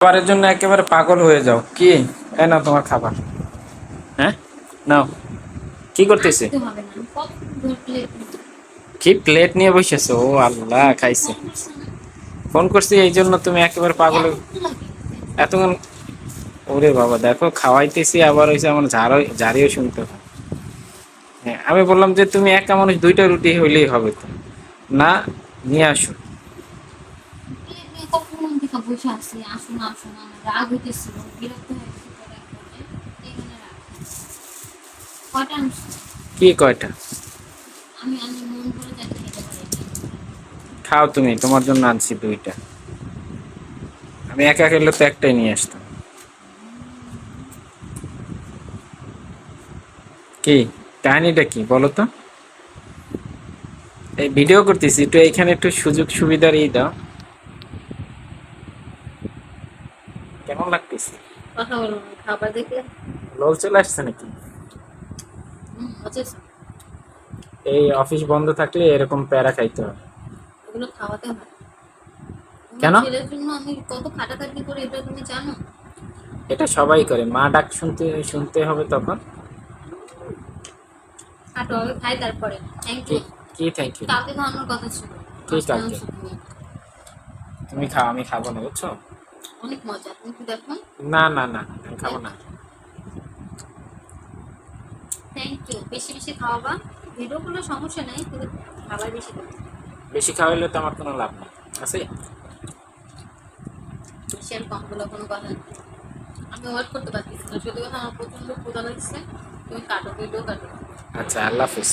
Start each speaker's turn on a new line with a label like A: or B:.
A: খাবারের জন্য একেবারে পাগল হয়ে যাও কি? এই নাও তোমার খাবার। হ্যাঁ, নাও। কি করতেছে?
B: আসতে হবে না, কত প্লেট নিব?
A: কি প্লেট নিয়ে বসেছো? ও আল্লাহ, খাইছে।
B: ফোন করছে না?
A: ফোন করছি এই জন্য তুমি একেবারে পাগল
B: এতক্ষণ লাগে?
A: এতক্ষণ। ওরে বাবা, দেখো খাওয়াইতেছি আবার হয়েছে আমার ঝাড়িও শুনতে হয়। হ্যাঁ, আমি বললাম যে তুমি একা মানুষ, দুইটা রুটি হইলেই হবে তো। না, নিয়ে আসো।
B: প্লেট নিয়ে কখন থেকে বসে আছি, আসুন আসুন, আমার রাগ হইতেছিল, বিরক্ত হয়ে গেছে পরে এক পর্যায়ে। এই জন্য রাগ। কয়টা আনছো?
A: কি কয়টা?
B: আমি মন করে যাতে খেতে পারি নাই।
A: খাও তুমি, তোমার জন্য আনছি দুইটা। আমি একা খেলে তো একটাই নিয়ে আসতাম। কি কাহিনীটা কি বলো তো? এই ভিডিও করতেছি, একটু এইখানে একটু সুযোগ সুবিধার দাও। কেমন লাগতেছে?
B: কথা বলো না, খাবার দেখলে
A: লোল চলে আসছে নাকি?
B: হচ্ছে।
A: এই অফিস বন্ধ থাকলে এরকম প্যারা খাইতে হয়।
B: এগুলো খাওয়াতে হয়। তোমার
A: কেন?
B: ছেলের জন্য আমি কত খাটাখাটনি করি, এটা তুমি জানো?
A: এটা সবাই করে, মা ডাক শুনতে শুনতে হবে তখন।
B: খাটো আমি খাই তারপরে। থ্যাংক
A: কি?
B: ইউ।
A: কি থ্যাংক ইউ?
B: কালকে খাওয়ানোর কথা ছিল।
A: কি
B: আজকে
A: কালকে?
B: আনছো তুমি।
A: তুমি খাও, আমি খাবো না, বুঝছো?
B: অনেক মজা, তুমি কি দেখো?
A: না না না, আমি খাবো না।
B: থ্যাংক ইউ, বেশি বেশি খাওয়াবা। ভিডিও কোনো সমস্যা নেই, কিন্তু খাবার বেশি দেবো।
A: বেশি খাওয়াইলে তো আমার কোনো লাভ নেই, আছে?
B: বেশি আর কম বলে কোনো কথা নেই। আমি ওয়েট করতে পারতেছি না, সত্যি কথা আমার প্রচন্ড ক্ষুধা লাগছে। তুমি কাটো, ভিডিও কাটো।
A: আচ্ছা, আল্লাহ হাফিজ।